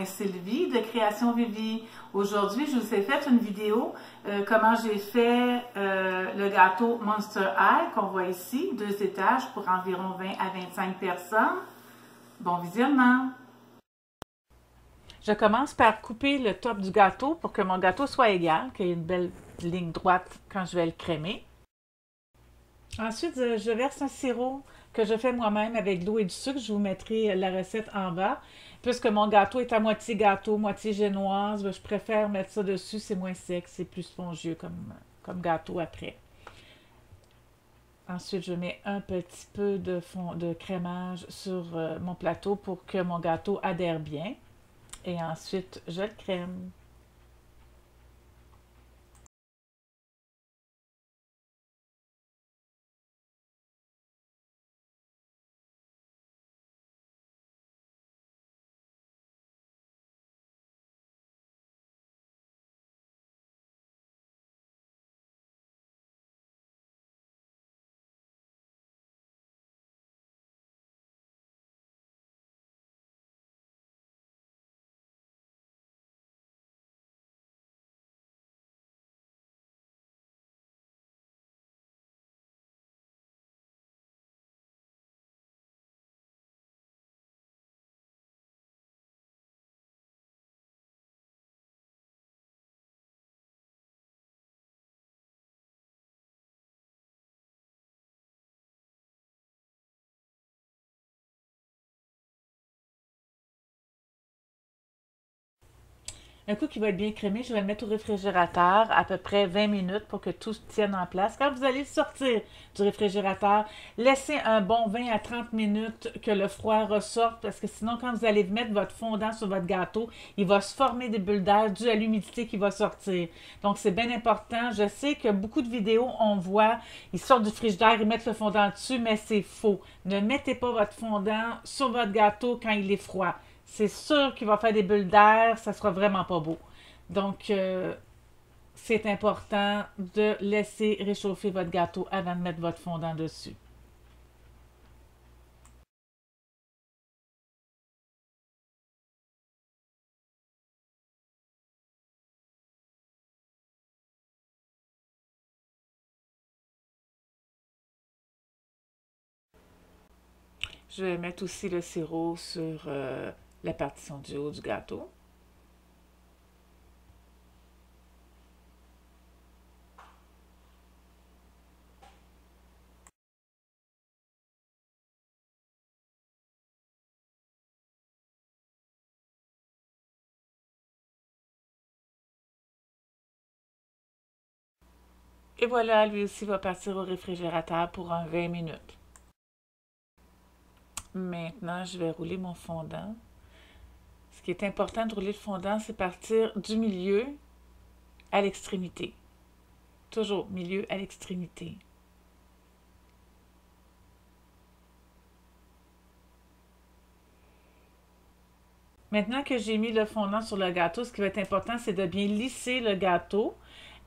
Sylvie de Création Vivi. Aujourd'hui, je vous ai fait une vidéo comment j'ai fait le gâteau Monster High qu'on voit ici, 2 étages pour environ 20 à 25 personnes. Bon visionnement! Je commence par couper le top du gâteau pour que mon gâteau soit égal, qu'il y ait une belle ligne droite quand je vais le crémer. Ensuite, je verse un sirop que je fais moi-même avec de l'eau et du sucre. Je vous mettrai la recette en bas. Puisque mon gâteau est à moitié gâteau, moitié génoise, je préfère mettre ça dessus. C'est moins sec, c'est plus spongieux comme gâteau après. Ensuite, je mets un petit peu de fond de crémage sur mon plateau pour que mon gâteau adhère bien. Et ensuite, je le crème. Un coup qui va être bien crémé, je vais le mettre au réfrigérateur à peu près 20 minutes pour que tout se tienne en place. Quand vous allez le sortir du réfrigérateur, laissez un bon 20 à 30 minutes que le froid ressorte parce que sinon, quand vous allez mettre votre fondant sur votre gâteau, il va se former des bulles d'air dû à l'humidité qui va sortir. Donc, c'est bien important. Je sais que beaucoup de vidéos, on voit, ils sortent du frigidaire, ils mettent le fondant dessus, mais c'est faux. Ne mettez pas votre fondant sur votre gâteau quand il est froid. C'est sûr qu'il va faire des bulles d'air, ça sera vraiment pas beau. Donc, c'est important de laisser réchauffer votre gâteau avant de mettre votre fondant dessus. Je vais mettre aussi le sirop sur la partition du haut du gâteau. Et voilà, lui aussi va partir au réfrigérateur pour un 20 minutes. Maintenant, je vais rouler mon fondant. Ce qui est important de rouler le fondant, c'est partir du milieu à l'extrémité. Toujours milieu à l'extrémité. Maintenant que j'ai mis le fondant sur le gâteau, ce qui va être important, c'est de bien lisser le gâteau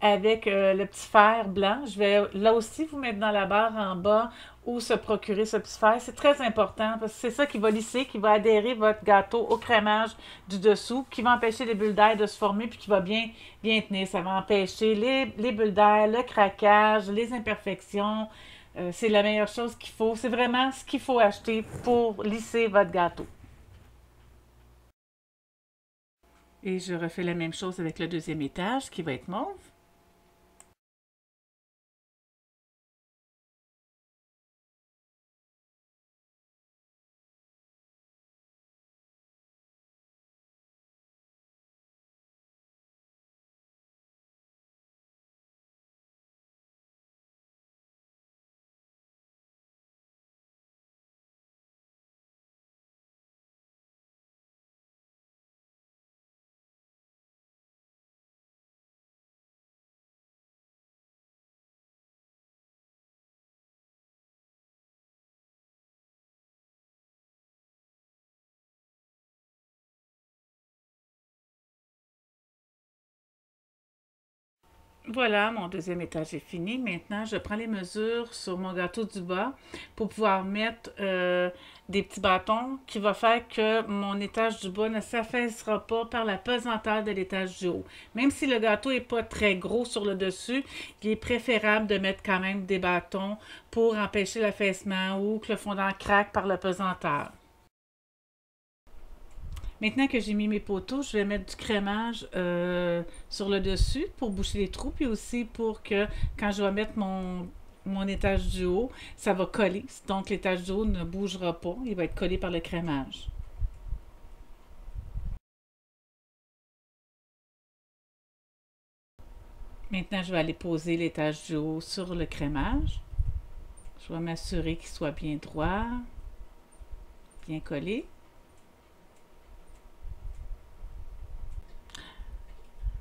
avec le petit fer blanc. Je vais là aussi vous mettre dans la barre en bas où se procurer ce petit fer. C'est très important parce que c'est ça qui va lisser, qui va adhérer votre gâteau au crémage du dessous, qui va empêcher les bulles d'air de se former puis qui va bien tenir. Ça va empêcher les bulles d'air, le craquage, les imperfections. C'est la meilleure chose qu'il faut. C'est vraiment ce qu'il faut acheter pour lisser votre gâteau. Et je refais la même chose avec le deuxième étage qui va être mauve. Voilà, mon deuxième étage est fini. Maintenant, je prends les mesures sur mon gâteau du bas pour pouvoir mettre des petits bâtons qui va faire que mon étage du bas ne s'affaissera pas par la pesanteur de l'étage du haut. Même si le gâteau n'est pas très gros sur le dessus, il est préférable de mettre quand même des bâtons pour empêcher l'affaissement ou que le fondant craque par la pesanteur. Maintenant que j'ai mis mes poteaux, je vais mettre du crémage sur le dessus pour boucher les trous, puis aussi pour que quand je vais mettre mon étage du haut, ça va coller. Donc l'étage du haut ne bougera pas, il va être collé par le crémage. Maintenant, je vais aller poser l'étage du haut sur le crémage. Je vais m'assurer qu'il soit bien droit, bien collé.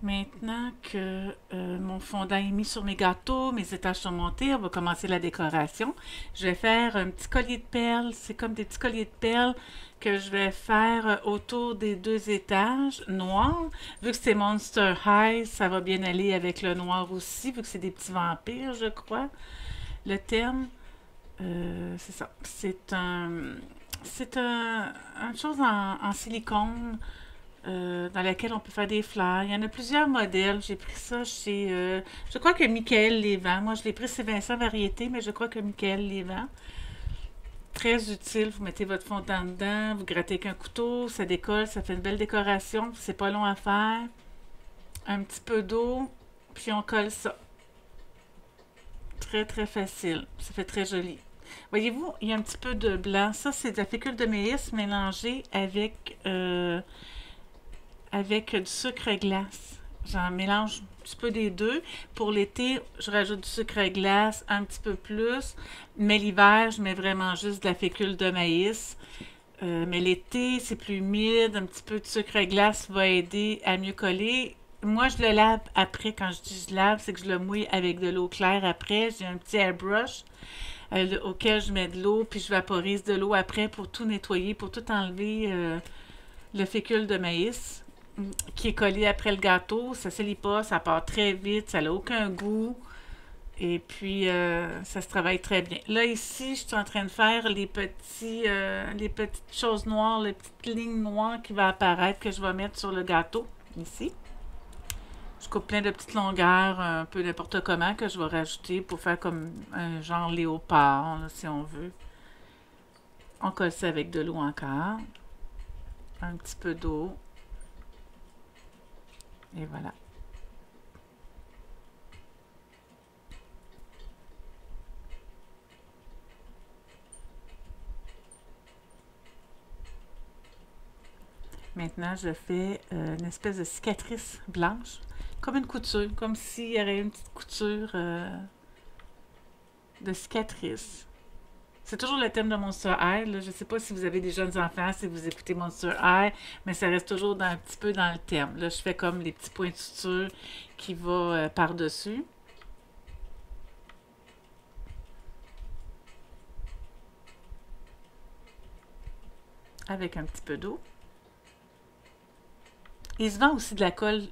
Maintenant que mon fondant est mis sur mes gâteaux, mes étages sont montés, on va commencer la décoration. Je vais faire un petit collier de perles. C'est comme des petits colliers de perles que je vais faire autour des deux étages noirs. Vu que c'est Monster High, ça va bien aller avec le noir aussi, vu que c'est des petits vampires, je crois. Le thème, c'est ça. Une chose en silicone dans laquelle on peut faire des fleurs. Il y en a plusieurs modèles. J'ai pris ça chez... je crois que Michael les vend. Moi, je l'ai pris chez Vincent Variété, mais je crois que Michael les vend. Très utile. Vous mettez votre fondant dedans, vous grattez avec un couteau, ça décolle, ça fait une belle décoration. C'est pas long à faire. Un petit peu d'eau, puis on colle ça. Très, très facile. Ça fait très joli. Voyez-vous, il y a un petit peu de blanc. Ça, c'est de la fécule de maïs mélangée avec du sucre glace. J'en mélange un petit peu des deux. Pour l'été, je rajoute du sucre glace un petit peu plus. Mais l'hiver, je mets vraiment juste de la fécule de maïs. Mais l'été, c'est plus humide. Un petit peu de sucre glace va aider à mieux coller. Moi, je le lave après. Quand je dis je lave, c'est que je le mouille avec de l'eau claire après. J'ai un petit airbrush auquel je mets de l'eau, puis je vaporise de l'eau après pour tout nettoyer, pour tout enlever le fécule de maïs qui est collé après le gâteau. Ça ne se lit pas, ça part très vite, ça n'a aucun goût. Et puis, ça se travaille très bien. Là, ici, je suis en train de faire les petites choses noires, les petites lignes noires qui vont apparaître, que je vais mettre sur le gâteau, ici. Je coupe plein de petites longueurs, un peu n'importe comment, que je vais rajouter pour faire comme un genre léopard, là, si on veut. On colle ça avec de l'eau encore. Un petit peu d'eau. Et voilà. Maintenant, je fais une espèce de cicatrice blanche, comme une couture, comme s'il y aurait une petite couture de cicatrice. C'est toujours le thème de Monster High. Là. Je ne sais pas si vous avez des jeunes enfants, si vous écoutez Monster High, mais ça reste toujours un petit peu dans le thème. Là, je fais comme les petits points de suture qui vont par-dessus, avec un petit peu d'eau. Il se vend aussi de la colle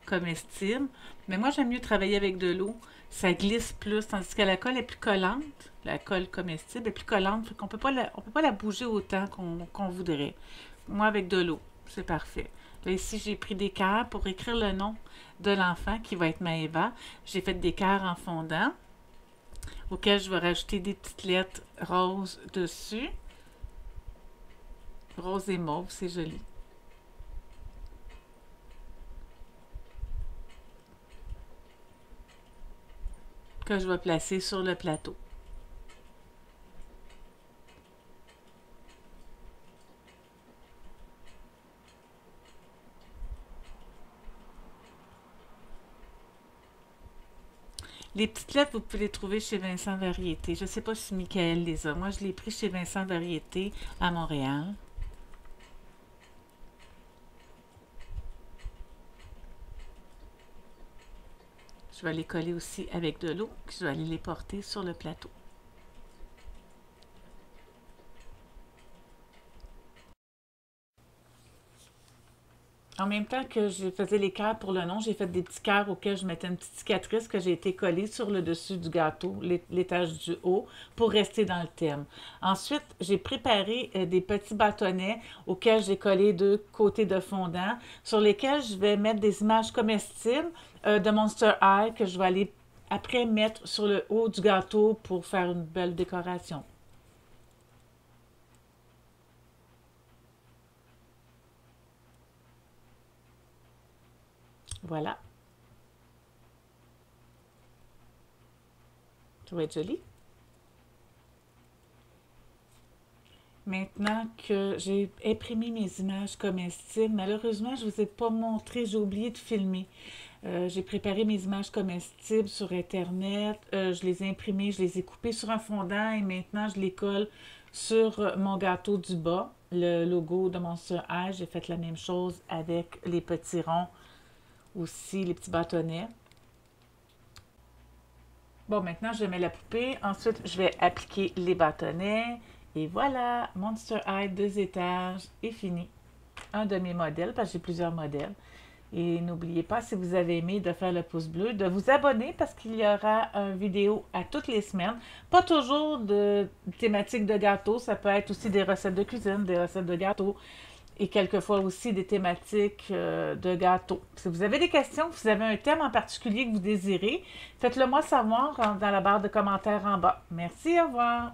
comestible, mais moi j'aime mieux travailler avec de l'eau. Ça glisse plus, tandis que la colle est plus collante. La colle comestible est plus collante, fait qu'on on peut pas la bouger autant qu'on voudrait. Moi avec de l'eau, c'est parfait. Là ici j'ai pris des cœurs pour écrire le nom de l'enfant qui va être Maëva. J'ai fait des cœurs en fondant, auxquels je vais rajouter des petites lettres roses dessus. Rose et mauve, c'est joli. Que je vais placer sur le plateau. Les petites lettres, vous pouvez les trouver chez Vincent Variété. Je ne sais pas si Michael les a. Moi, je l'ai pris chez Vincent Variété à Montréal. Je vais les coller aussi avec de l'eau. Je vais aller les porter sur le plateau. En même temps que je faisais les cœurs pour le nom, j'ai fait des petits cœurs auxquels je mettais une petite cicatrice que j'ai été collée sur le dessus du gâteau, l'étage du haut, pour rester dans le thème. Ensuite, j'ai préparé des petits bâtonnets auxquels j'ai collé deux côtés de fondant, sur lesquels je vais mettre des images comestibles de Monster High que je vais aller après mettre sur le haut du gâteau pour faire une belle décoration. Voilà, ça va être joli. Maintenant que j'ai imprimé mes images comestibles, malheureusement, je ne vous ai pas montré, j'ai oublié de filmer. J'ai préparé mes images comestibles sur Internet, je les ai imprimées, je les ai coupées sur un fondant et maintenant je les colle sur mon gâteau du bas, le logo de Monster High. J'ai fait la même chose avec les petits ronds aussi, les petits bâtonnets. Bon, maintenant, je mets la poupée. Ensuite, je vais appliquer les bâtonnets. Et voilà, Monster High 2 étages est fini. Un de mes modèles, parce que j'ai plusieurs modèles. Et n'oubliez pas, si vous avez aimé, de faire le pouce bleu, de vous abonner parce qu'il y aura une vidéo à toutes les semaines. Pas toujours de thématiques de gâteaux, ça peut être aussi des recettes de cuisine, des recettes de gâteaux et quelquefois aussi des thématiques de gâteaux. Si vous avez des questions, si vous avez un thème en particulier que vous désirez, faites-le moi savoir dans la barre de commentaires en bas. Merci, au revoir.